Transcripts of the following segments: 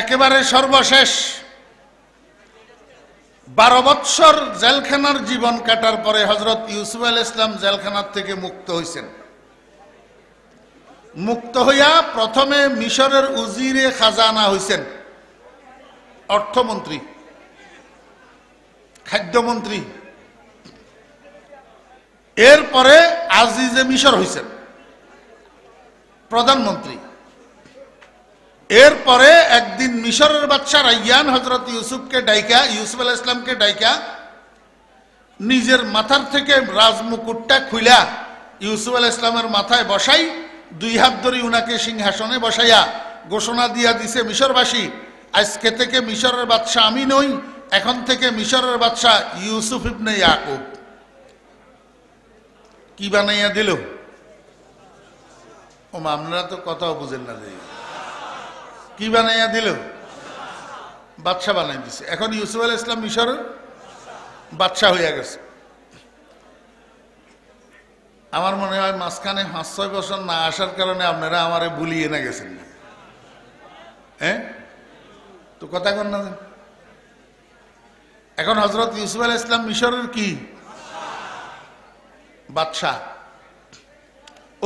একেবারে সর্বশেষ 12 বৎসর জেলখানার জীবন কাটার পরে হযরত ইউসুফ আলাইহিস সালাম জেলখানার থেকে মুক্ত হইছেন। মুক্ত হইয়া প্রথমে মিশরের উজিরে খাজানা হইছেন, অর্থমন্ত্রী, খাদ্যমন্ত্রী। এরপরে আজিজে মিশর হইছেন, প্রধানমন্ত্রী। এরপরে একদিন মিশরের বাদশা রাইয়ান হযরত ইউসুফ আলাইহিস সালামকে ডাইকা নিজের মাথার থেকে রাজমুকুটটা খুইলা ইউসুফ আলাইহিস সালামের মাথায় বসাই 2 হাত ধরে উনাকে সিংহাসনে বসাইয়া ঘোষণা দিয়া দিছে মিশরবাসী, আজকে থেকে মিশরের বাদশা আমি নই, এখন থেকে মিশরের বাদশা ইউসুফ ইবনে ইয়াকুব। কি বানাইয়া দিল? ও আপনারা তো কথাও বুঝেন না, যে কি বানাইয়া দিল? বাদশা বানাই দিছে। এখন ইউসুফ আলাইহিস সালাম মিশরের বাদশা হইয়া গেছে। আমার মনে হয় মাঝখানে 5-6 বছর না আসার কারণে আপনারা আমারে ভুলিয়ে না গেছেন। হ্যাঁ, তো কথা কন না। এখন হযরত ইউসুফ আলাইহিস সালাম মিশরের কি বাদশা।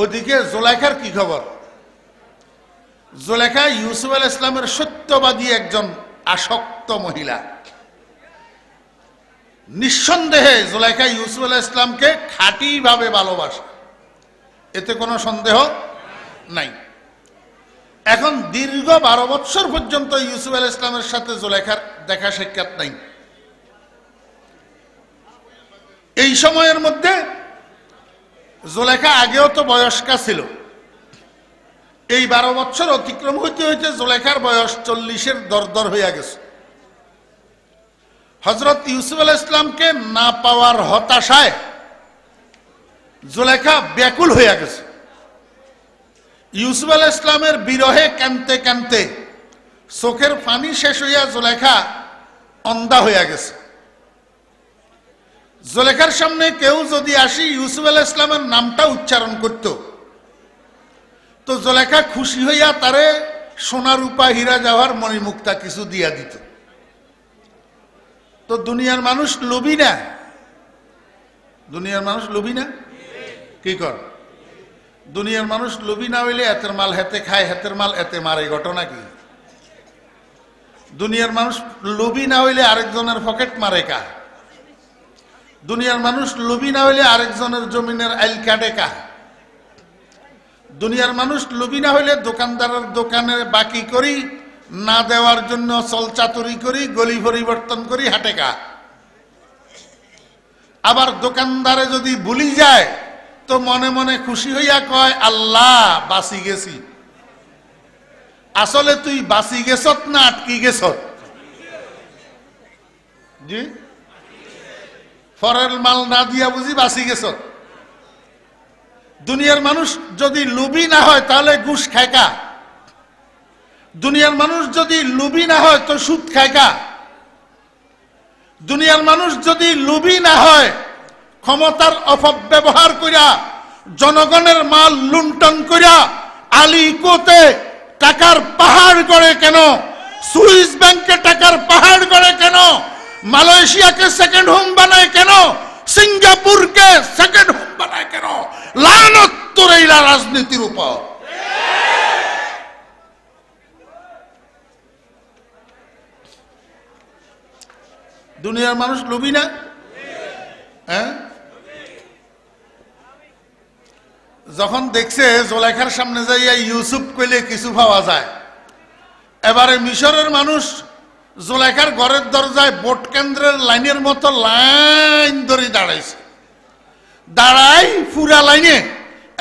ওদিকে জুলাইখার কি খবর? জুলাইখা ইউসুফ আলাইহিস সালামের সত্যবাদী একজন আসক্ত মহিলা। নিঃসন্দেহে জুলাইখা ইউসুফ আলাইহিস সালামকে খাঁটি ভাবে ভালোবাসে, এতে কোনো সন্দেহ নাই। এখন দীর্ঘ 12 বৎসর পর্যন্ত ইউসুফ আলাইহিস সালামের সাথে জুলাইখার দেখা সাক্ষাৎ নাই। এই সময়ের মধ্যে জুলাইখা আগেও তো বয়স্কা ছিল। এই 12 বৎসর অতিক্রম হইতে হইতে জুলাইখার বয়স 40-এর দরদর হইয়া গেছে। হযরত ইউসুফ আলাইহিস সালামকে না পাওয়ার হতাশায় জুলাইখা ব্যাকুল হইয়া গেছে। ইউসুফ আলাইহিস সালামের বিরহে কাঁদতে কাঁদতে চোখের পানি শেষ হইয়া জুলাইখা অন্ধা হইয়া গেছে। জুলাইখার সামনে কেউ যদি আসি ইউসুফ আলাইহিস সালামের নামটা উচ্চারণ করত, তো জুলাইখা খুশি হইয়া তারে সোনা রূপা হীরা জওহর মণিমুক্তা কিছু দিয়া দিত। তো দুনিয়ার মানুষ লোভী না? দুনিয়ার মানুষ লোভী না? কি কর? দুনিয়ার মানুষ লোভী না হইলে এতের মাল হেতে খায়, হেতের মাল এতে মারে, ঘটনা কি? দুনিয়ার মানুষ লোভী না হইলে আরেকজনের পকেট মারে কা? দুনিয়ার মানুষ লোভী না হইলে আরেকজনের জমিনের আইল কাটে কা? দুনিয়ার মানুষ লোভী না হইলে দোকানদারের দোকানে বাকি করি না দেওয়ার জন্য চলচাতুরি করি, গলি পরিবর্তন করি হাটে কা? আবার দোকানদারে যদি ভুলি যায় তো মনে মনে খুশি হইয়া কয় আল্লাহ বাঁচি গেছি। আসলে তুই বাঁচি গেছত না আটকি গেছত? জি, ফরের মাল না দিয়া বুঝি বাঁচি গেছত। দুনিয়ার মানুষ যদি লোভী না হয় তাহলে ঘুষ খায় কা? দুনিয়ার মানুষ যদি লোভী না হয় তো সুদ খায় কা? দুনিয়ার মানুষ যদি লোভী না হয় ক্ষমতার অপব্যবহার কইরা জনগণের মাল লুণ্ঠন কইরা আলিকোতে টাকার পাহাড় গড়ে কেন? সুইস ব্যাংকে টাকার পাহাড় গড়ে কেন? মালয়েশিয়াকে সেকেন্ড হোম বানায় কেন? সিঙ্গাপুরকে সেকেন্ড হোম বানায় কেন? লানত তোর এই রাজনীতির উপর। দুনিয়ার মানুষ লোভী না? হ্যাঁ, যখন দেখছে জুলাইখার সামনে যাইয়া ইউসুফ কইলে কিছু পাওয়া যায়, এবারে মিশরের মানুষ জুলাইখার ঘরের দরজায় ভোট কেন্দ্রের লাইনের মতো লাইন ধরে দাঁড়াইছে। দাঁড়াই পুরা লাইনে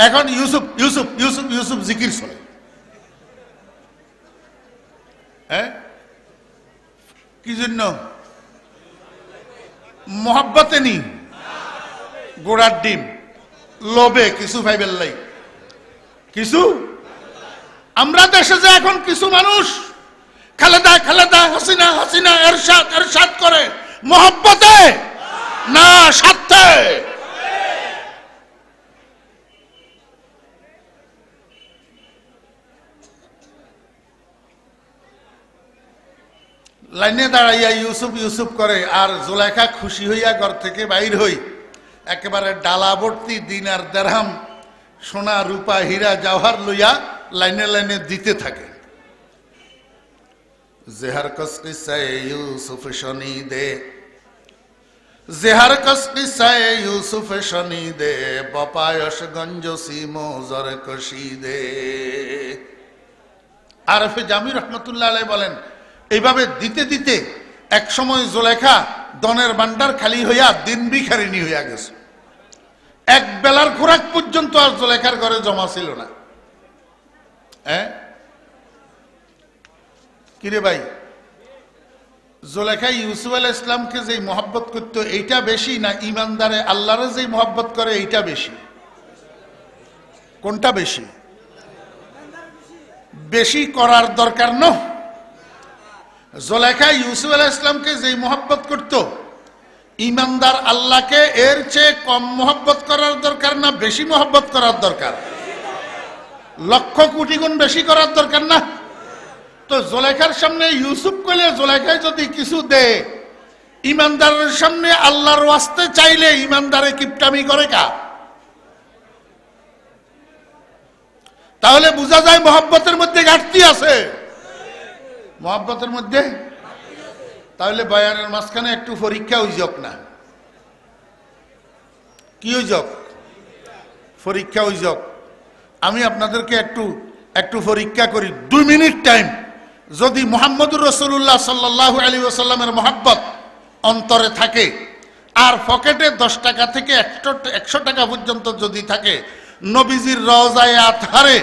এখন ইউসুফ ইউসুফ ইউসুফ ইউসুফ জিকির চলে। হ্যাঁ, কি জন্য? মোহাব্বতে নি, গোড়ার ডিম, লোভে কিছু ভাইবেল লাই কিছু। আমরা দেশে যে এখন কিছু মানুষ খালেদা খালেদা, হাসিনা হাসিনা, এরশাদ এরশাদ করে, মোহাব্বতে না স্বার্থে। লাইনে দাঁড়াইয়া ইউসুফ ইউসুফ করে, আর জুলেখা খুশি হইয়া ঘর থেকে বাইর হই একেবারে ডালা ভর্তি দিনার দেরহাম সোনা রূপা হীরা জওহর লইয়া লাইনে লাইনে দিতে থাকে। জেহার কস কিসায়ে ইউসুফ শনি দে, জেহার কস কিসায়ে ইউসুফ শনি দে, বপায়স গঞ্জসি মোজর কশি দে। আরফে জামি রহমতুল্লাহ আলাইহি বলেন, এইভাবে দিতে দিতে এক সময় জুলেখা দনের ভান্ডার খালি হইয়া দিন ভিখারিনী হইয়া গেছে। এক বেলার খোরাক পর্যন্ত আর জুলেখার ঘরে জমা ছিল না। কিরে ভাই, জুলেখা ইউসুফ আলাইহিস সালামকে যে মহব্বত করত এইটা বেশি, না ইমানদারে আল্লাহরে যে মহব্বত করে এইটা বেশি? কোনটা বেশি? বেশি করার দরকার ন। জুলেখা ইউসুফ আলাইহিস সালামকে যে মহব্বত করত, ইমানদার আল্লাহকে এর চেয়ে কম মহব্বত করার দরকার না বেশি মহব্বত করার দরকার? লক্ষ কোটি গুণ বেশি করার দরকার না? তো জুলেখার সামনে ইউসুফ কইলে জুলেখায় যদি কিছু দে, ইমানদারের সামনে আল্লাহর ওয়াস্তে চাইলে ইমানদারে কিপটামি করে কা? তাহলে বোঝা যায় মহব্বতের মধ্যে ঘাটতি আছে। মহব্বতের মধ্যে, তাহলে বয়ানের মাঝখানে একটু পরীক্ষা হইজক না? কি হইজক? পরীক্ষা হইজক। আমি আপনাদেরকে একটু পরীক্ষা করি, 2 মিনিট টাইম। যদি মুহাম্মদুর রাসূলুল্লাহ সাল্লাল্লাহু আলাইহি ওয়াসাল্লামের মহব্বত অন্তরে থাকে, আর পকেটে 10 টাকা থেকে 100 টাকা পর্যন্ত যদি থাকে, নবীজির রওজায়ে আতহারে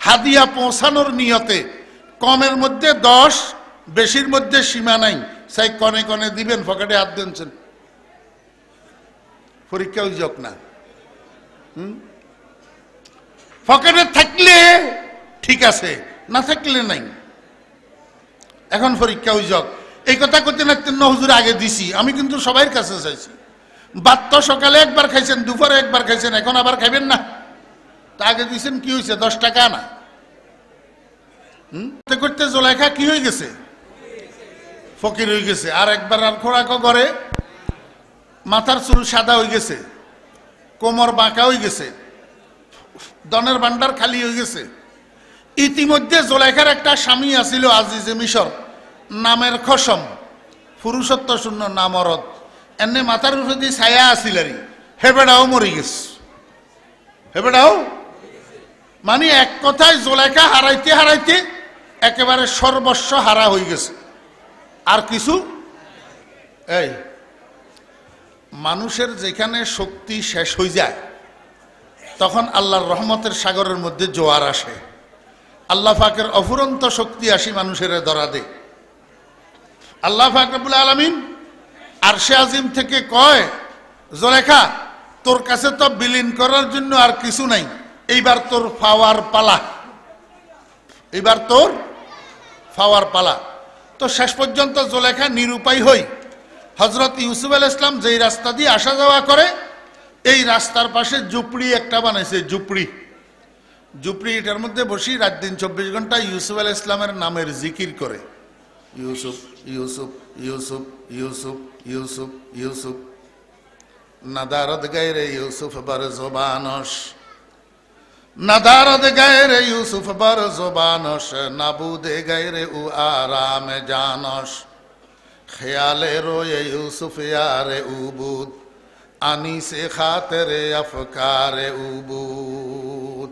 হাদিয়া পৌঁছানোর নিয়তে কমের মধ্যে 10, বেশির মধ্যে সীমা নাই, সেই কনে কনে দিবেন, পকেটে হাত দিচ্ছেন। পরীক্ষা হইজক না? পকেটে থাকলে ঠিক আছে, না থাকলে নাই। এখন পরীক্ষা হইজক। এই কথা করতে না হুজুর আগে দিছি, আমি কিন্তু সবার কাছে চাইছি। ভাত তো সকালে একবার খাইছেন, দুপুরে একবার খাইছেন, এখন আবার খাইবেন না? তা আগে দিছেন, কি হয়েছে? 10 টাকা না? করতে জুলেখা কি হয়ে গেছে? ফকির হয়ে গেছে। আর একবার আর খোরাকও করে, মাথার চুল সাদা হয়ে গেছে, কোমর বাঁকা হয়ে গেছে, দনের ভান্ডার খালি হয়ে গেছে। ইতিমধ্যে জুলেখার একটা স্বামী আছিল আজিজে মিশর, নামের খসম, পুরুষত্ব শূন্য নামরদ, এনে মাথার উপরে দিয়ে ছায়া আছিল, আর হেবেড়াও মরে গেছে। হেবেড়াও মানে এক কথায় জুলেখা হারাইতে হারাইতে একেবারে সর্বস্ব হারা হয়ে গেছে, আর কিছু। এই মানুষের যেখানে শক্তি শেষ হয়ে যায়, তখন আল্লাহর রহমতের সাগরের মধ্যে জোয়ার আসে। আল্লাহ পাকের অফুরন্ত শক্তি আসি মানুষের ধরা দে। আল্লাহ পাক রব্বুল আলামিন আরশে আজিম থেকে কয়, জুলেখা তোর কাছে তো বিলীন করার জন্য আর কিছু নাই, এইবার তোর ফাওয়ার পালা, এইবার তোর ফাওয়ার পালা। তো শেষ পর্যন্ত জুলেখা নিরুপায় হই হযরত ইউসুফ আলাইহিস সালাম যেই রাস্তা দিয়ে আসা যাওয়া করে, এই রাস্তার পাশে ঝুপড়ি একটা বানাইছে। ঝুপড়ি এটার মধ্যে বসি রাত দিন 24 ঘন্টা ইউসুফ আলাইহিস সালামের নামের জিকির করে। ইউসুফ ইউসুফ ইউসুফ ইউসুফ ইউসুফ ইউসুফ, নাদারত গায়রে ইউসুফ বার জবানস, নাদারত গায়রে ইউসুফ বার জবানস, নাবুদে গায়রে উ আরাম জানস, খেয়ালে রোয়ে ইউসুফ ইয়ারে উবুদ, আনি সে খাতেরে আফকারে উবুদ।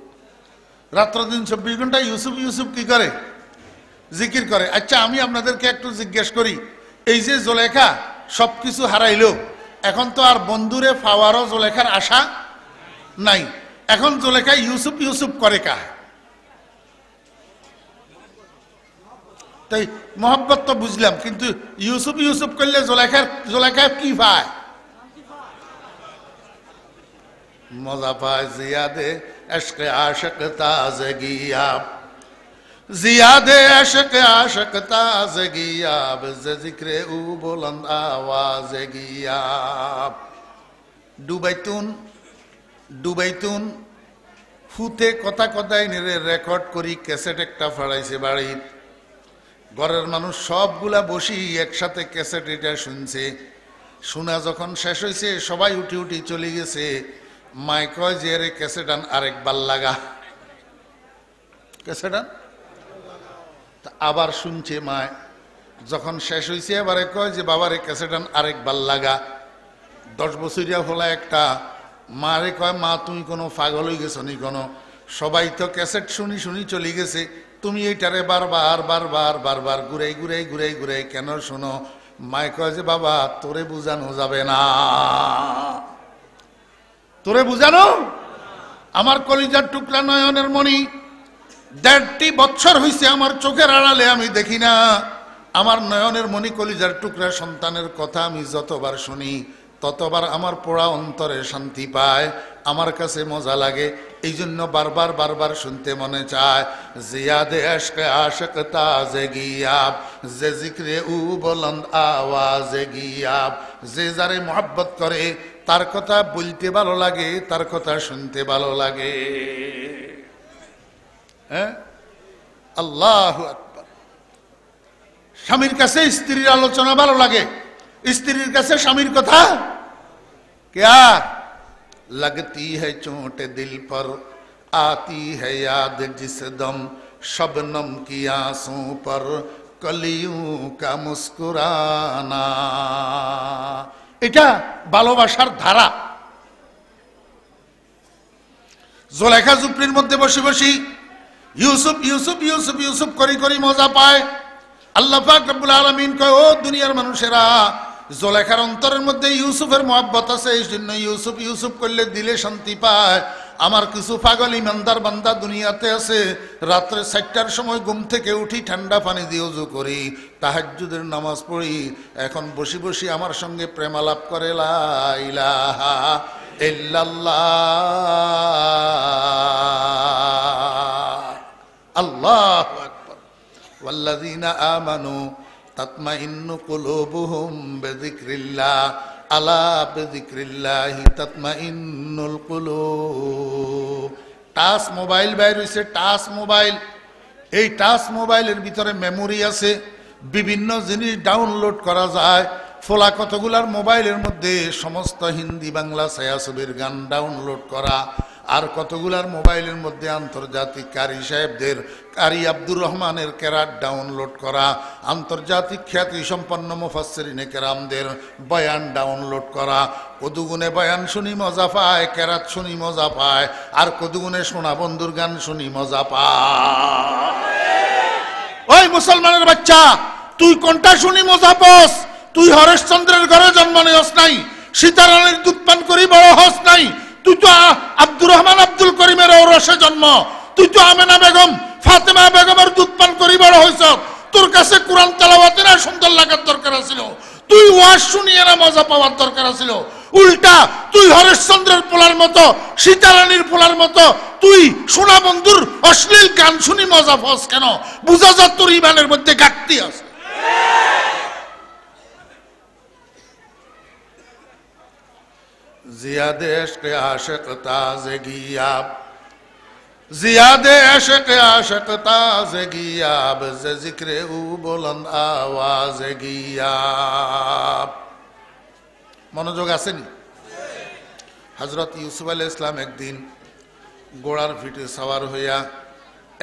রাত্র দিন 24 ঘন্টা ইউসুফ ইউসুফ কি করে? জিকির করে। আচ্ছা, আমি আপনাদেরকে একটু জিজ্ঞেস করি, এই যে জুলেখা সবকিছু হারাইলো, এখন তো আর বন্ধুরে ফাওয়ারও জুলেখার আশা নাই, এখন জুলেখা ইউসুফ ইউসুফ করে কা? তাই মোহাব্বত তো বুঝলাম, কিন্তু ইউসুফ ইউসুফ করলে জুলেখা কি পায়? মজা পায় জিয়াদে আশকে আশক তাজগিয়াব, জিয়াদে আশক আশক তাজগিয়াব, জিক্রে উ বুলন্দ আওয়াজে গিয়াব। ডুবাইতুন ফুতে কথা কথাই নিরে রেকর্ড করি ক্যাসেট একটা ফাড়াইছে বাড়িত। ঘরের মানুষ সবগুলা বসি একসাথে ক্যাসেট এটা শুনছে। শোনা যখন শেষ হয়েছে সবাই উঠি উঠি চলে গেছে। মায় কয় যে রে ক্যাসেট আন আরেকবার লাগা, ক্যাসেট আন। আবার শুনছে মায়, যখন শেষ হয়েছে এবারে কয় যে বাবারে ক্যাসেট আন আরেকবার লাগা। 10 বছরিয়া হলা একটা মারে কয় মা তুমি কোনো পাগল হয়ে গেছো নি কোনো? সবাই তো ক্যাসেট শুনি শুনি চলে গেছে, তুমি এইটারে বারবার বারবার বারবার ঘুরাই ঘুরাই ঘুরাই ঘুরাই কেন শোনো? মায় কয় যে বাবা তোরে বুঝানো যাবে না, তোরে বুঝানো। আমার কলিজার টুকরা নয়নের মণি, 1.5 বছর হইছে আমার চোখের আড়ালে আমি দেখি না। আমার নয়নের মণি কলিজার টুকরা সন্তানের কথা আমি যতবার শুনি ততবার আমার পোড়া অন্তরে শান্তি পায়, আমার কাছে মজা লাগে। এই জন্য বারবার বারবার শুনতে মনে চায়। জিয়াদে আশকে আশক তাজে গিয়াব, যে জিক্রে উ বুলন্দ আওয়াজে গিয়াব। যে যারে মোহাব্বত করে তার কথা বলতে ভালো লাগে, তার কথা শুনতে ভালো লাগে। হ্যাঁ, আল্লাহু আকবার। স্বামীর কাছে স্ত্রীর আলোচনা ভালো লাগে, স্ত্রীর কাছে স্বামীর কথা क्या लगती है चोट दिल पर, आती है याद जिस दम, शबनम की आंसू पर कलियों का मुस्कुराना। এটা ভালোবাসার ধারা। জোলেখা জুপড়ির মধ্যে বসে বসে ইউসুফ ইউসুফ ইউসুফ ইউসুফ করি করি মজা পায়। আল্লাহ পাক রব্বুল আলামিন কয় ও দুনিয়ার মানুষেরা, জোলেখার অন্তরের মধ্যে ইউসুফের মহব্বত আছে, এই জন্য ইউসুফ ইউসুফ করলে দিলে শান্তি পায়। আমার কিছু পাগল ইমানদার বান্দা দুনিয়াতে আছে, রাত্রে 4টার সময় ঘুম থেকে উঠি ঠান্ডা পানি দিয়ে ওযু করি, তাহাজ্জুদের নামাজ পড়ি, এখন বসে বসে আমার সঙ্গে প্রেমালাপ করে লা ইলাহা ইল্লাল্লাহ, আল্লাহু আকবার। ওয়াল্লাযীনা আমানু তাতমাইন্নু কুলুবুহুম বিযিকরিল্লাহ, আলা বিযিকরিল্লাহি তাতমাইন্নুল কুলুব। টাচ মোবাইল বাইর হইছে, টাচ মোবাইল। এই টাচ মোবাইলের ভিতরে মেমোরি আছে, বিভিন্ন জিনিস ডাউনলোড করা যায়। ফোলা কতগুলার মোবাইলের মধ্যে সমস্ত হিন্দি বাংলা ছায়াছবির গান ডাউনলোড করা, আর কতগুলার মোবাইলের মধ্যে আন্তর্জাতিক কারি সাহেবদের, কারি আব্দুর রহমানের কেরাত ডাউনলোড করা, আন্তর্জাতিক খ্যাতি সম্পন্ন মুফাসসিরিনে কেরামদের বয়ান ডাউনলোড করা। কদুগুনে বয়ান শুনি মজা পায়, কেরাত শুনি মজা পায়, আর কদুগুনে সোনা বন্ধুর গান শুনি মজা পায়। ওই মুসলমানের বাচ্চা, তুই কোনটা শুনি মজা পাস? তুই হরেশচন্দ্রের ঘরে জন্ম নিয়স নাই, সীতারানীর দুধ পান করি বড় হস নাই, তুই তো আব্দুর রহমান আব্দুল করিমের ঔরসে জন্ম, তুই তো আমেনা বেগম ফাতেমা বেগমের দুধ পান করি বড় হইছ। তোর কাছে কোরআন তেলাওয়াতের আর সুন্দর লাগার দরকার ছিল, তুই ওয়াজ শুনিয়ে না মজা পাওয়ার দরকার ছিল। উল্টা তুই হরেশচন্দ্রের পোলার মতো, সীতারানীর পোলার মতো তুই সোনা বন্ধুর অশ্লীল গান শুনি মজা পাস কেন? বুঝা যা তোর ইমানের মধ্যে ঘাটতি আছে। জিয়াদে ইশকে আশিক তাজগিয়াব, জিয়াদে ইশকে আশিক তাজগিয়াব, যে জিক্রে উ বুলন্দ আওয়াজে গিয়াব। মনোযোগ আসেনি? হযরত ইউসুফ আলাইহিস সালাম একদিন ঘোড়ার পিঠে সওয়ার হইয়া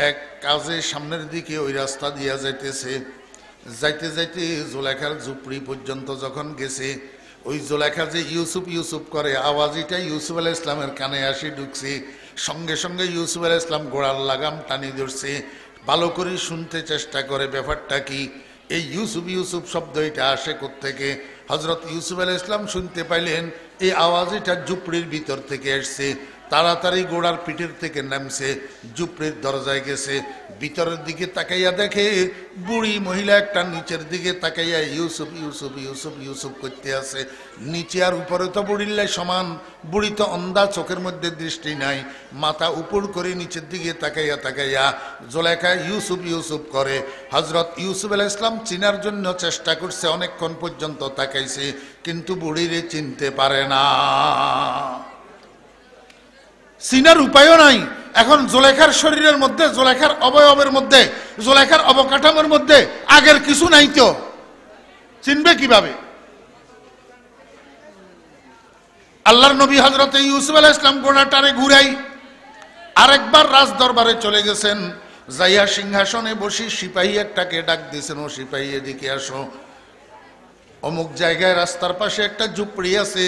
এক কাজে সামনের দিকে ওই রাস্তা দিয়া যাইতেছে। যাইতে যাইতে জোলেখার ঝুপড়ি পর্যন্ত যখন গেছে, ওই জোলেখা যে ইউসুফ ইউসুফ করে আওয়াজিটা ইউসুফ আলাইহিস সালামের কানে আসি ঢুকছে। সঙ্গে সঙ্গে ইউসুফ আলাইহিস সালাম ঘোড়ার লাগাম টানি ধরছে, ভালো করে শুনতে চেষ্টা করে ব্যাপারটা কি। এই ইউসুফ ইউসুফ শব্দ এটা আসে কোত্থেকে? হযরত ইউসুফ আলাইহিস সালাম শুনতে পাইলেন এই আওয়াজিটা ঝুপড়ির ভিতর থেকে আসছে। তাড়াতাড়ি ঘোড়ার পিঠের থেকে নামছে, ঝুপড়ির দরজায় গেছে, ভিতরের দিকে তাকাইয়া দেখে বুড়ি মহিলা একটা নিচের দিকে তাকাইয়া ইউসুফ ইউসুফ ইউসুফ ইউসুফ করতে আছে। নিচে আর উপরে তো বুড়িল্লাই সমান, বুড়ি তো অন্ধা, চোখের মধ্যে দৃষ্টি নাই, মাথা উপর করে নিচের দিকে তাকাইয়া তাকাইয়া জোলেখা ইউসুফ ইউসুফ করে। হযরত ইউসুফ আলাইহিস সালাম চিনার জন্য চেষ্টা করছে, অনেকক্ষণ পর্যন্ত তাকাইছে, কিন্তু বুড়িরে চিনতে পারে না, চিনার উপায়ও নাই। এখন জুলেখার শরীরের মধ্যে, জুলেখার অবয়বের মধ্যে, জুলেখার অবকাঠামোর মধ্যে আগের কিছু নাই তো চিনবে কিভাবে? আল্লাহর নবী হযরত ইউসুফ আলাইহিস সালাম ঘোড়াটারে ঘুরাই আরেকবার রাজ দরবারে চলে গেছেন। যাইয়া সিংহাসনে বসি সিপাহী একটাকে ডাক দিয়েছেন, ও সিপাহী এদিকে আসো, অমুক জায়গায় রাস্তার পাশে একটা ঝুপড়ি আছে,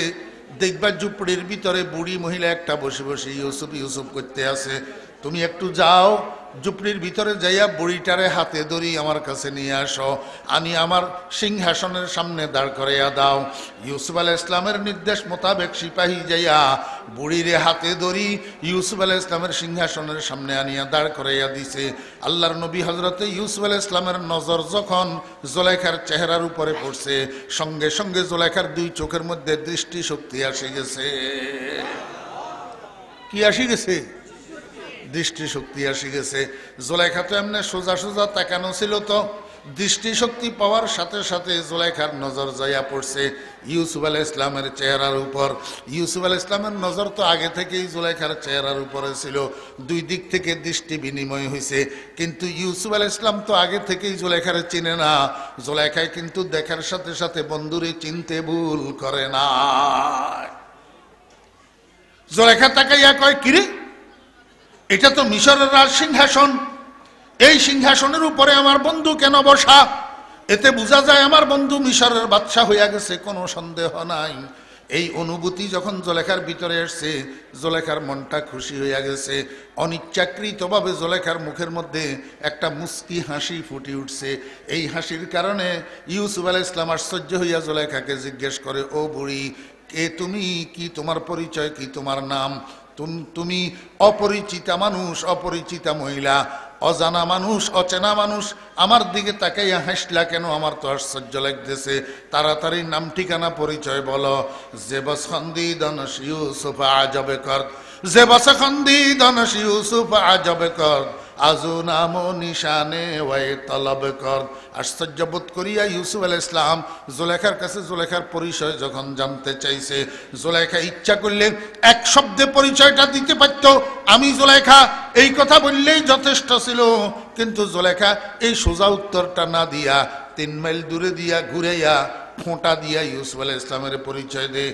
দেখবা ঝুপড়ির ভিতরে বুড়ি মহিলা একটা বসে বসে ইউসুফ ইউসুফ করতে আছে, তুমি একটু যাও, ঝুপড়ির ভিতরে যাইয়া বুড়িটারে হাতে ধরি আমার কাছে নিয়ে আসো, আনি আমার সিংহাসনের সামনে দাঁড় করাইয়া দাও। ইউসুফ আলাইহিস সালামের নির্দেশ মোতাবেক সিপাহী যাইয়া বুড়িরে হাতে ধরি ইউসুফ আলাইহিস সালামের সিংহাসনের সামনে আনিয়া দাঁড় করাইয়া দিছে। আল্লাহর নবী হযরতে ইউসুফ আলাইহিস সালামের নজর যখন জুলেখার চেহারার উপরে পড়ছে, সঙ্গে সঙ্গে জুলেখার দুই চোখের মধ্যে দৃষ্টি শক্তি আসে গেছে। কি আসি গেছে? দৃষ্টি শক্তি আসি গেছে। জুলেখা তো এমনি সোজা সোজা তাকানো ছিল, তো দৃষ্টি শক্তি পাওয়ার সাথে সাথে জুলেখার নজর যাইয়া পড়ছে ইউসুফ আলাইহিস সালামের চেহারার উপর। ইউসুফ আলাইহিস সালামের নজর তো আগে থেকেই জুলেখার চেহারার উপরে ছিল, দুই দিক থেকে দৃষ্টি বিনিময় হয়েছে, কিন্তু ইউসুফ আলাইহিস সালাম তো আগে থেকেই জুলেখারে চিনে না। জুলেখায় কিন্তু দেখার সাথে সাথে বন্ধুরে চিনতে ভুল করে না। জুলেখা তাকাইয়া কয়, কিরে, এটা তো মিশরের রাজ সিংহাসন, এই সিংহাসনের উপরে আমার বন্ধু কেন বসা? এতে বোঝা যায় আমার বন্ধু মিশরের বাদশা হইয়া গেছে, কোনো সন্দেহ নাই। এই অনুভূতি যখন জুলেখার ভিতরে আসছে, জুলেখার মনটা খুশি হইয়া গেছে। অনিচ্ছাকৃতভাবে জুলেখার মুখের মধ্যে একটা মুস্কি হাসি ফুটে উঠছে। এই হাসির কারণে ইউসুফ আলাইহিস সালাম আশ্চর্য হইয়া জুলেখাকে জিজ্ঞেস করে, ও বুড়ি, কে তুমি? কি তোমার পরিচয়? কি তোমার নাম? তুমি অপরিচিতা মানুষ, অপরিচিতা মহিলা, অজানা মানুষ, অচেনা মানুষ, আমার দিকে তাকাইয়া হাসলা কেন? আমার তো আশ্চর্য লাগতেছে। তাড়াতাড়ি নাম ঠিকানা পরিচয় বলো। যে বসখন্দি দনশ ইউসুফ আজবে কর, যে বসখন্দি দনশ ইউসুফ আজবে কর, আজু নাম নিশানে ওয়াই তলব কর। আশ্চর্য বোধ করিয়া ইউসুফ আলাইহিস সালাম জুলেখার কাছে জুলেখার পরিচয় যখন জানতে চাইছে, জুলেখা ইচ্ছা করলে এক শব্দে পরিচয়টা দিতে পারত, আমি জুলেখা, এই কথা বললেই যথেষ্ট ছিল। কিন্তু জুলেখা এই সোজা উত্তরটা না দিয়া 3 মাইল দূরে দিয়া ঘুরাইয়া ফোঁটা দিয়া ইউসুফ আলাইহিস সালামের পরিচয় দে।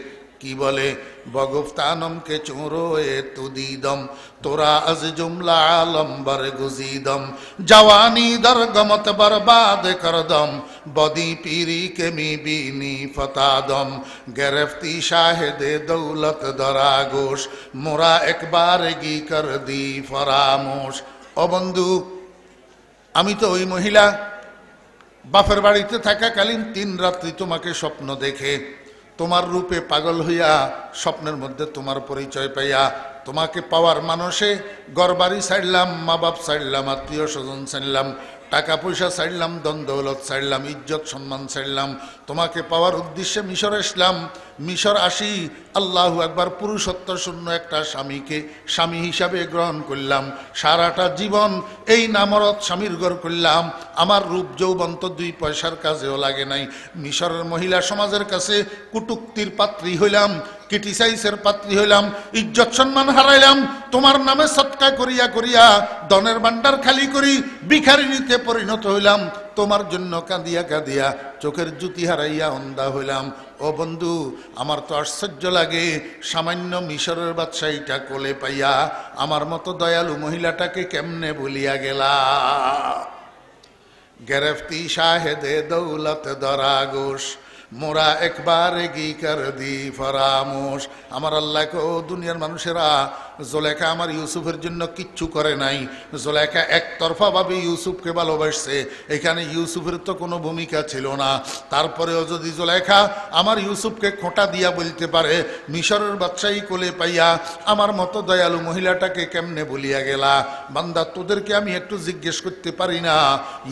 কি বলে? বগুফতানম কে চোরো এ তুদিদম, তোরা আজ জুমলা আলম্বর গুজিদম, জওয়ানি দরগমত বরবাদ করদম, বদি পীরি কে মি বিনি ফতাদম, গেরফতি শাহেদে দৌলত দরাগোশ, মোরা একবার গি কর দি ফরামোশ। ও বন্ধু, আমি তো ওই মহিলা, বাপের বাড়িতে থাকাকালীন 3 রাত্রি তোমাকে স্বপ্ন দেখে তোমার রূপে পাগল হইয়া স্বপ্নের মধ্যে তোমার পরিচয় পাইয়া তোমাকে পাওয়ার মানুষে ঘরবাড়ি ছাড়লাম, মা বাপ ছাড়লাম, আত্মীয় স্বজন ছাড়লাম, টাকা পয়সা ছাড়লাম, ধন দৌলত ছাড়লাম, ইজ্জত সম্মান ছাড়লাম, তোমাকে পাওয়ার উদ্দেশ্যে মিশর আসলাম। মিশর আসি আল্লাহু আকবার পুরুষত্ব শূন্য একটা স্বামীকে স্বামী হিসাবে গ্রহণ করলাম। সারাটা জীবন এই নামরত স্বামীর ঘর করলাম। আমার রূপ যৌবন তো 2 পয়সার কাজেও লাগে নাই। মিশরের মহিলা সমাজের কাছে কুটুক্তির পাত্রী হইলাম, ক্রিটিসাইজের পাত্রী হইলাম, ইজ্জত সম্মান হারাইলাম। তোমার নামে সৎকা করিয়া করিয়া ধনের ভান্ডার খালি করি ভিখারিনীতে পরিণত হইলাম। তোমার জন্য কাঁদিয়া কাঁদিয়া চোখের জ্যোতি হারাইয়া অন্ধা হইলাম। ও বন্ধু, আমার তো আশ্চর্য লাগে, সামান্য মিশরের বাদশাহীটা কোলে পাইয়া আমার মতো দয়ালু মহিলাটাকে কেমনে ভুলিয়া গেলা। গেরফতি শাহেদে দৌলত দরাগোশ, মোরা একবার গি কর দি ফরামোশ। আমার আল্লাহকে, ও দুনিয়ার মানুষেরা, জুলেখা আমার ইউসুফের জন্য কিচ্ছু করে নাই। জুলেখা একতরফা ভাবে ইউসুফকে ভালোবাসছে, এখানে ইউসুফের তো কোনো ভূমিকা ছিল না। তারপরেও যদি জুলেখা আমার ইউসুফকে খোঁটা দিয়া বলতে পারে, মিশরের বাদশাহী কোলে পাইয়া আমার মতো দয়ালু মহিলাটাকে কেমনে বলিয়া গেলা। বান্দা, তোদেরকে আমি একটু জিজ্ঞেস করতে পারি না?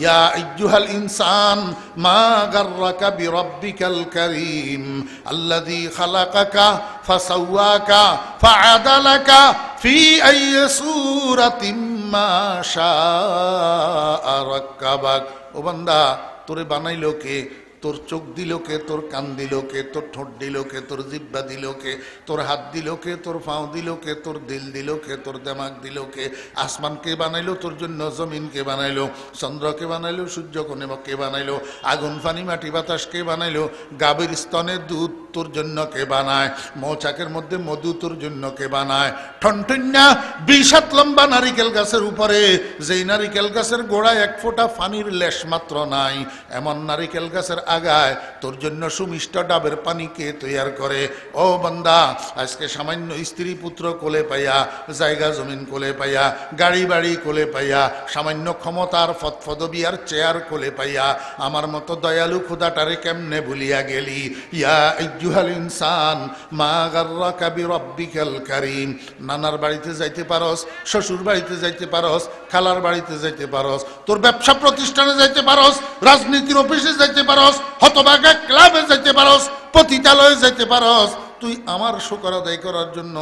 ইয়া আইয়ুহাল ইনসান মা গাররাকা বিরাব্বিকাল কারীম আল্লাযী খালাকাকা ফাসাওয়াকা ফাআদালাকা ফি আইয়ি সূরাতিম মা শাআ রাক্কাবাক। ও বান্দা, তোরে বানাইলো কে? তোর চোখ দিল কে, তোর কান দিল কে, তোর ঠোঁট দিল কে, তোর জিহ্বা দিল কে, তোর হাত দিল কে, তোর পাও দিল কে, তোর দিল দিল কে, তোর দিমাগ দিল কে? আসমানকে বানাইলো তোর জন্য, জমিনকে বানাইলো, চন্দ্রকে বানাইলো, সূর্যকে বানাইলো, আগুন পানি মাটি বাতাস কে বানাইলো, গাভীর স্তনে দুধ তোর জন্য কে বানায়, মৌচাকের মধ্যে মধু তোর জন্য কে বানায়, ঠনঠন্যা 20 হাত লম্বা নারিকেল গাছের উপরে, যেই নারিকেল গাছের গোড়ায় 1 ফোঁটা পানির লেশ মাত্র নাই, এমন নারিকেল গাছের আগায় তোর জন্য সুমিষ্ট ডাবের পানি কে তৈয়ার করে? ও বান্দা, আজকে সামান্য স্ত্রী পুত্র কোলে পাইয়া, জায়গা জমিন কোলে পাইয়া, গাড়ি বাড়ি কোলে পাইয়া, সামান্য ক্ষমতার ফদফদবি আর চেয়ার কোলে পাইয়া আমার মতো দয়ালু খোদাটারে কেমনে ভুলিয়া গেলি? ইয়া আইয়ুহাল ইনসান মা গাররাকা বিরাব্বিকাল কারীম। নানার বাড়িতে যাইতে পারস, শ্বশুর বাড়িতে যাইতে পারস, খালার বাড়িতে যাইতে পারস, তোর ব্যবসা প্রতিষ্ঠানে যাইতে পারস, রাজনীতির অফিসে যাইতে পারস, হতভাগা ক্লাবে যাইতে পারস, পতিতালয়ে যাইতে পারস, তুই আমার শুকর আদায় করার জন্য,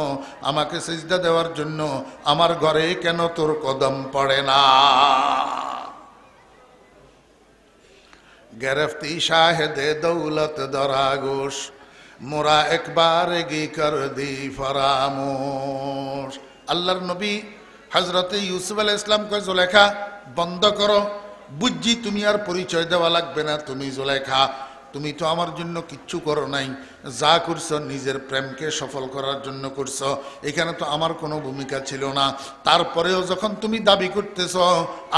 আমাকে সিজদা দেওয়ার জন্য আমার ঘরে কেন তোর কদম পড়ে না? গেরফতি শাহেদে দৌলত দরাগোশ, মোরা একবার গি কর দি ফরামোশ। আল্লাহর নবী হযরতে ইউসুফ আলাইহিস সালাম কয়, জুলেখা বন্ধ করো, বুঝছি তুমি আর পরিচয় দেওয়া লাগবে না, তুমি জুলেখা, তুমি তো আমার জন্য কিচ্ছু করো নাই, যা করছো নিজের প্রেমকে সফল করার জন্য করছো, এখানে তো আমার কোনো ভূমিকা ছিল না। তারপরেও যখন তুমি দাবি করতেছ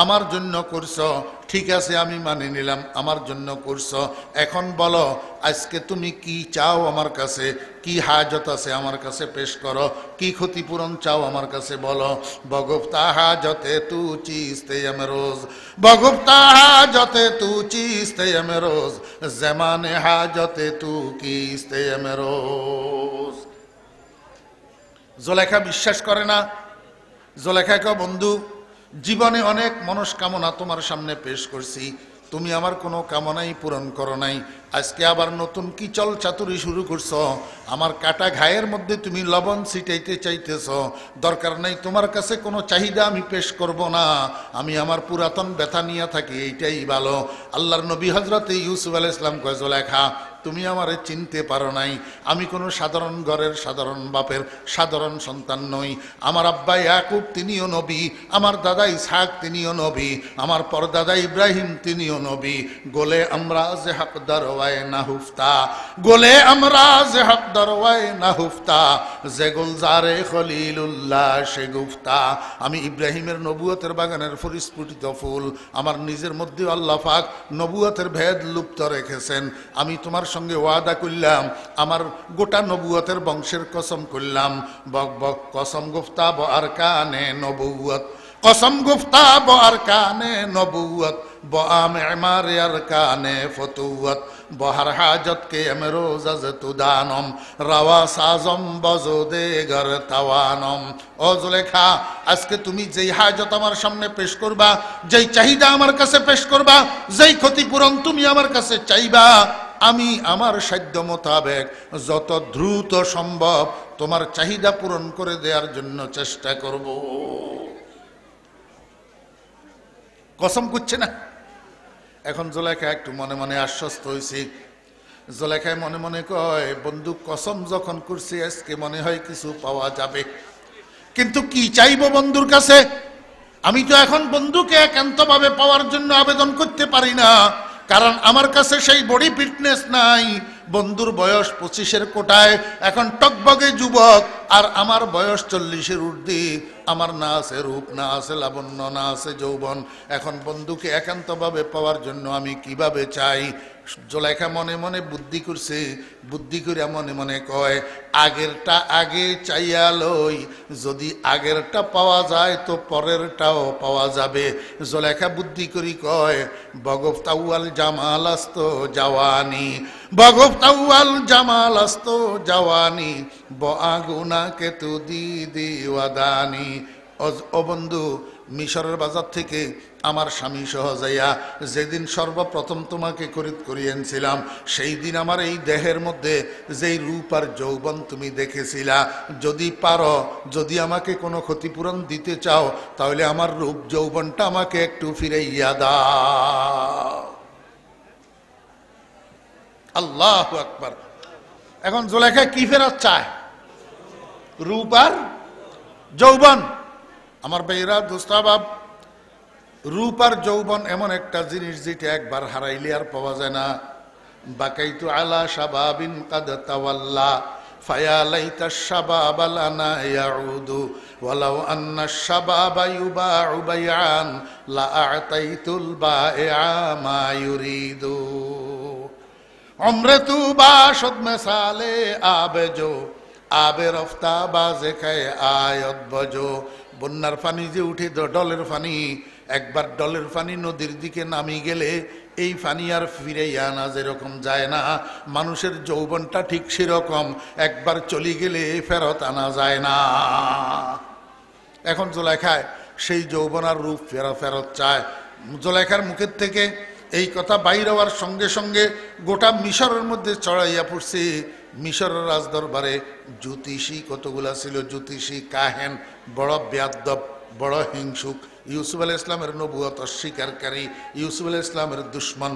আমার জন্য করছো, ঠিক আছে আমি মানে নিলাম আমার জন্য করছো, এখন বলো আজকে তুমি কি চাও আমার কাছে, কি হাজত আছে আমার কাছে পেশ করো, কি ক্ষতিপূরণ চাও আমার কাছে বলো। বগুফতা হাজতে তু চিস্তে আমি রোজ, বগুফতা হাজতে তু চিস্তে আমি রোজ, জমানে হাজতে তু কিস্তে আমি রোজ। জুলেখা বিশ্বাস করে না। জুলেখা কয়, বন্ধু জীবনে অনেক মনস্কামনা তোমার সামনে পেশ করছি, তুমি আমার কোনো কামনাই পূরণ করো নাই, আজকে আবার নতুন কি চল চাতুরি শুরু করছো, আমার কাটা ঘায়ের মধ্যে তুমি লবণ ছিটাইতে চাইতেছ, দরকার নাই, তোমার কাছে কোনো চাহিদা আমি পেশ করব না, আমি আমার পুরাতন ব্যথা নিয়ে থাকি, এইটাই ভালো। আল্লাহর নবী হযরতে ইউসুফ আলাইহিস সালাম কয়, জুলেখা তুমি আমারে চিনতে পারো নাই, আমি কোনো সাধারণ ঘরের সাধারণ বাপের সাধারণ সন্তান নই, আমার আব্বা ইয়াকুব তিনিও নবী, আমার দাদা ইসহাক তিনিও নবী, আমার পরদাদা ইব্রাহিম তিনিও নবী, গোলে আমরা যে হক দরওয়ায় না হুফতা, গোলে আমরা যে হক দরওয়ায় না হুফতা, যে গুলজারে খলিলুল্লাহ সে গুফতা। আমি ইব্রাহিমের নবুয়তের বাগানের পরিস্ফুটিত ফুল, আমার নিজের মধ্যে আল্লাহ পাক নবুয়তের ভেদ লুপ্ত রেখেছেন। আমি তোমার সঙ্গে ওয়াদা করলাম, আমার গোটা নবুয়তের বংশের কসম করলাম, বক বক কসম গুফতা ব আর কানে নবুয়ত, কসম গুফতা ব আর কানে নবুয়ত, ব আমেমার আর কানে ফতুয়ত, বহার হাজত কে আমি রোজ তু দানম, রাওয়া সাজম বজদে গর তাওয়ানম। ও জুলেখা, আজকে তুমি যেই হাজত আমার সামনে পেশ করবা, যেই চাহিদা আমার কাছে পেশ করবা, যেই ক্ষতিপূরণ তুমি আমার কাছে চাইবা, আমি আমার সাধ্য মোতাবেক যত দ্রুত সম্ভব তোমার চাহিদা পূরণ করে দেওয়ার জন্য চেষ্টা করব। কসম করছে না। এখন জুলেখা একটু মনে মনে আশ্বস্ত হয়েছি। জুলেখায় মনে মনে কয়, বন্ধু কসম যখন করছি আজকে মনে হয় কিছু পাওয়া যাবে, কিন্তু কি চাইবো বন্ধুর কাছে? আমি তো এখন বন্ধুকে একান্তভাবে পাওয়ার জন্য আবেদন করতে পারি না, কারণ আমার কাছে সেই বডি ফিটনেস নাই। বন্ধুর বয়স 25-এর কোটায়, এখন টকবগে যুবক, আর আমার বয়স 40-এর ঊর্ধ্বে। আমার না আছে রূপ, না আছে লাবণ্য, না আছে যৌবন। এখন বন্ধুকে একান্তভাবে পাওয়ার জন্য আমি কিভাবে চাই? জুলেখা মনে মনে বুদ্ধি করছে, বুদ্ধি করে মনে মনে কয়, আগেরটা আগে চাইয়া লই, যদি আগেরটা পাওয়া যায় তো পরেরটাও পাওয়া যাবে। জুলেখা বুদ্ধি করি কয়, বগফতাউয়াল জামাল আস্ত জাওয়ানি, বগফতাউয়াল জামাল আস্ত জাওয়ানি, বআগুনা কে তু দিদি ওয়াদানি। ও বন্ধু, মিশরের বাজার থেকে আমার স্বামী সহ যাইয়া যেদিন সর্বপ্রথম তোমাকে খরিদ করিয়েছিলাম, সেই দিন আমার এই দেহের মধ্যে যেই রূপ আর যৌবন তুমি দেখেছিলা, যদি পারো, যদি আমাকে কোনো ক্ষতিপূরণ দিতে চাও, তাহলে আমার রূপ যৌবনটা আমাকে একটু ফিরাইয়া দাও। আল্লাহু আকবার। এখন জুলেখা কি ফেরত চায়? রূপ আর যৌবন। আমার ভাইরা দোস্তাবাব, রূপ আর যৌবন এমন একটা জিনিস যেটা একবার হারাইলে আর পাওয়া যায় না। বাকাইতু আলা শাবাবিন কাদ তাওয়াল্লা ফায়া লাইতা শাবাব লানা ইয়াউদু ওয়ালাউ আন্না শাবাবা ইউবাউ বাইআন লা আতাইতুল বাইআ মা ইউরিদু। উমরে তু বাশদ মিসালে আবে জো আবে রফতা বাজে খায় আয়াত বজো। বন্যার পানি যে উঠে ডলের পানি, একবার ডলের পানি নদীর দিকে নামি গেলে এই পানি আর ফিরে আনা যেরকম যায় না, মানুষের যৌবনটা ঠিক সেরকম, একবার চলে গেলে ফেরত আনা যায় না। এখন জুলেখায় সেই যৌবন আর রূপ ফেরত চায়। জুলেখার মুখের থেকে এই কথা বাইর হওয়ার সঙ্গে সঙ্গে গোটা মিশরের মধ্যে চড়াইয়া পড়ছে। মিশরের রাজদরবারে জ্যোতিষী কতগুলা ছিল, জ্যোতিষী, কাহেন, বড় বেয়াদ্দব, বড় হিংসুক, ইউসুফ আলাইহিস ইসলামের নবুয়ত অস্বীকারী, ইউসুফ আলাইহিস ইসলামের দুশ্মন,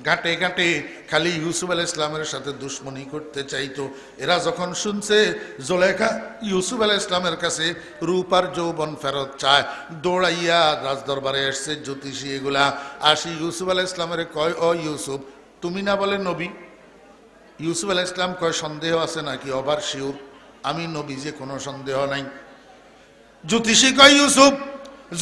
ঘাটে ঘাটে খালি ইউসুফ আলাইহিস ইসলামের সাথে দুশ্মনী করতে চাইতো। এরা যখন শুনছে জুলেখা ইউসুফ আলাইহিস ইসলামের কাছে রূপ আর যৌবন ফেরত চায়, দৌড়াইয়া রাজদরবারে এসছে জ্যোতিষী এগুলা। আসি ইউসুফ আলাইহিস ইসলামের কয়, ও ইউসুফ, তুমি না বলে নবী? ইউসুফ আলাইহিস ইসলাম কয়, সন্দেহ আছে নাকি? ওভার শিওর, আমি নবী, যে কোনো সন্দেহ নাই। জ্যোতিষী কয়, ইউসুফ,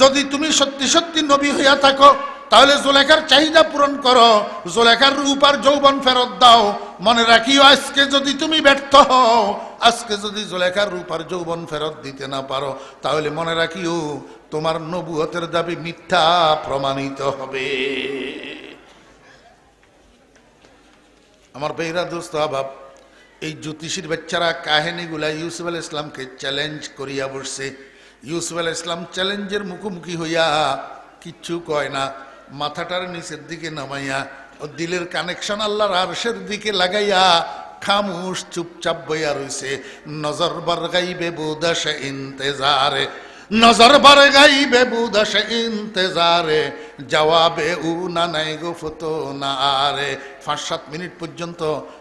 যদি তুমি সত্যি সত্যি নবী হইয়া থাকো তাহলে জুলেখার চাহিদা পূরণ করো, জুলেখার রূপ আর যৌবন ফেরত দাও। মনে রাখিও, আজকে যদি তুমি ব্যর্থ হও, আজকে যদি জুলেখার রূপ আর যৌবন ফেরত দিতে না পারো, তাহলে মনে রাখিও তোমার নবুয়তের দাবি মিথ্যা প্রমাণিত হবে। আমার বেহরা দোস্ত আবাব, এই জ্যোতিষীর বাচ্চারা কাহিনীগুলা ইউসুফ আলাইহিস ইসলামকে চ্যালেঞ্জ করিয়া বসছে। ইউসুফ আলাইহিস ইসলাম চ্যালেঞ্জের মুখোমুখি হইয়া কিচ্ছু কয় না, মাথাটার নিচের দিকে নামাইয়া ও দিলের কানেকশন আল্লাহর আরশের দিকে লাগাইয়া খামোশ চুপচাপ বইয়া রইছে। নজর বার গাইবে বুদাশ ইন্তেজারে, নজর বার গাইবে বুদাশ ইন্তেজারে, জবাবে উ না নাই গো ফতো না আরে। 5-7 মিনিট পর্যন্ত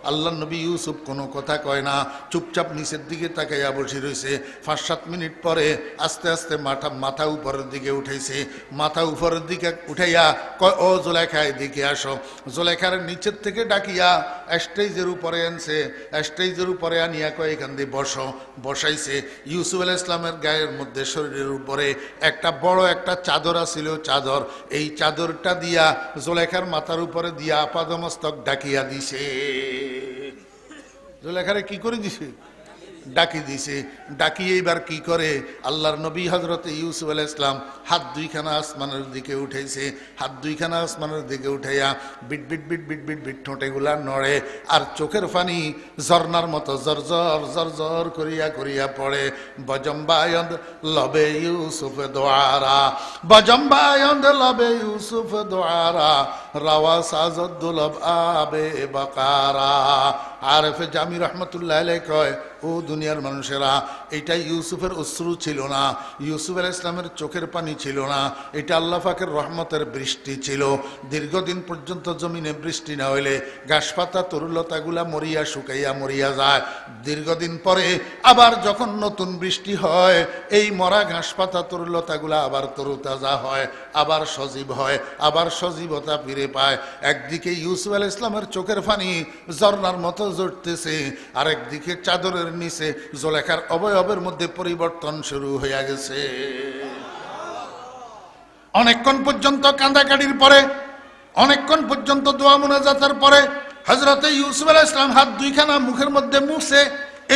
আল্লাহ নবী ইউসুফ কোনো কথা কয় না, চুপচাপ নিচের দিকে তাকাইয়া বসে রয়েছে। 5-7 মিনিট পরে আস্তে আস্তে মাথা উপরের দিকে উঠাইছে। মাথা উপরের দিকে উঠাইয়া কয়, ও জুলেখা এদিকে আসো। জুলেখার নিচের থেকে ডাকিয়া স্টেজের উপরে আনছে, স্টেজের উপরে আনিয়া কয়, এখান দিয়ে বসো। বসাইছে। ইউসুফ আলাইহিস ইসলামের গায়ের মধ্যে শরীরের উপরে একটা বড় একটা চাদর আছিল, চাদর। এই চাদরটা দিয়া জুলেখার মাথার উপরে দিয়া আপাদমস্তক ডাকিয়া দিছে। জুলেখারে কি করে দিছে? ডাকি দিছে। ডাকি এইবার কি করে, আল্লাহর নবী হযরত ইউসুফ আলাইহিস সালাম হাত দুইখানা আসমানের দিকে উঠাইছে। হাত দুইখানা আসমানের দিকে উঠাইয়া বিট বিট বিট বিট বিট বিট ঠোঁটেগুলা নড়ে, আর চোখের পানি ঝর্ণার মতো জরজর জরজর করিয়া করিয়া পড়ে। বজম্বায়দ লবে ইউসুফ দোয়ারা, বজম্বায়দ লবে ইউসুফ দোয়ারা, রাওয়া সাজদুলব আবে বাকারা। আরেফ জামি রহমতুল্লাহ আলাইহি কয়, ও দুনিয়ার মানুষেরা, এটা ইউসুফের অশ্রু ছিল না, ইউসুফ আলাইহিস ইসলামের চোখের পানি ছিল না, এটা আল্লাহ পাকের রহমতের বৃষ্টি ছিল। দীর্ঘদিন পর্যন্ত জমিনে বৃষ্টি না হইলে গাছপাতা তরুলতাগুলা মরিয়া শুকাইয়া মরিয়া যায়। দীর্ঘদিন পরে আবার যখন নতুন বৃষ্টি হয়, এই মরা ঘাসপাতা তরুলতাগুলা আবার তরুতাজা হয়, আবার সজীব হয়, আবার সজীবতা ফিরে পায়। একদিকে ইউসুফ আলাইহিস ইসলামের চোখের পানি ঝর্ণার মতো ঝরতেছে, আর একদিকে চাদরের নিচে জুলেখার অবয়বের মধ্যে পরিবর্তন শুরু হয়ে গেছে। অনেকক্ষণ পর্যন্ত কান্দাকাটির পরে, অনেকক্ষণ পর্যন্ত দোয়া মুনাজাতের পরে হযরত ইউসুফ আলাইহিস সালাম হাত দুইখানা মুখের মধ্যে মুছছে।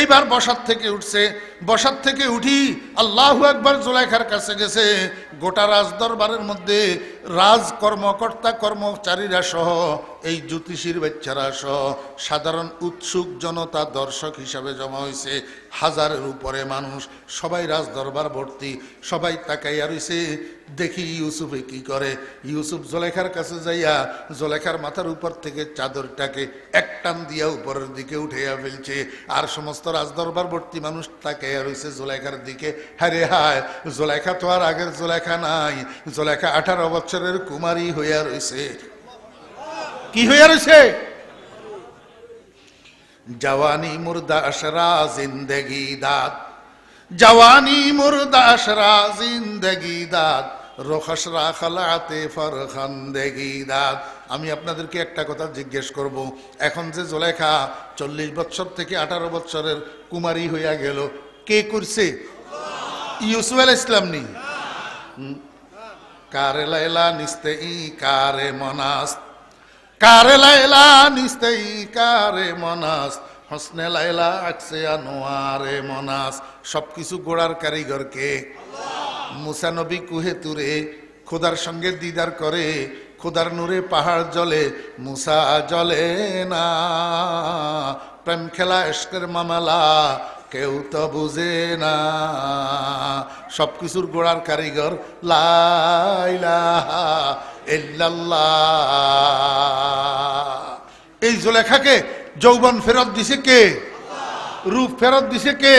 এইবার বসার থেকে উঠছে। বসার থেকে উঠি আল্লাহু আকবার জুলেখার কাছে গেছে। গোটা রাজদরবারের মধ্যে রাজ কর্মকর্তা কর্মচারীরা সহ, এই জ্যোতিষীর বাচ্চারা সহ সাধারণ উৎসুক জনতা দর্শক হিসাবে জমা হয়েছে। হাজারের উপরে মানুষ, সবাই রাজদরবার ভর্তি, সবাই তাকাইয়া রইছে দেখি ইউসুফে কি করে। ইউসুফ জুলেখার কাছে যাইয়া জুলেখার মাথার উপর থেকে চাদরটাকে এক টান দিয়া উপরের দিকে উঠাইয়া ফেলছে। আর সমস্ত রাজদরবার ভর্তি মানুষ তাকাইয়া রইছে জুলেখার দিকে। হারে হায়, জুলেখা তো আর আগের জুলেখা নাই, জুলেখা 18 বছরের কুমারী হইয়া রইছে। কি হইয়া রইছে? जवानी मुर्दा अशरा जिंदगी दाद जवानी मुर्दा अशरा जिंदगी दाद রোখসরা খালাতে ফরখান্দেগি দাদ। আমি আপনাদেরকে একটা কথা জিজ্ঞেস করব, এখন যে জুলেখা 40 বছর থেকে 18 বছরের কুমারী হইয়া গেল, কে করছে? ইউসুফ আলাইহিস সালাম নি? কারে লাইলা নিস্তে ই কারে মনাস, কারে লাইলা নিস্তে ই কারে মনাস, হসনে লাইলা আকসে আনোয়ারে মনাস। সবকিছু গোড়ার কারিগর কে? মুসা নবী কুহে তুরে খোদার সঙ্গে দিদার করে, খোদার নূরে পাহাড় জ্বলে, মুসা জ্বলে না। প্রেম খেলা ইশকের মামলা কেউ তো বুঝে না, সবকিছুর গোড়ার কারিগর লা ইলাহা ইল্লাল্লাহ। এই জুলেখাকে যৌবন ফেরত দিছে কে? রূপ ফেরত দিছে কে?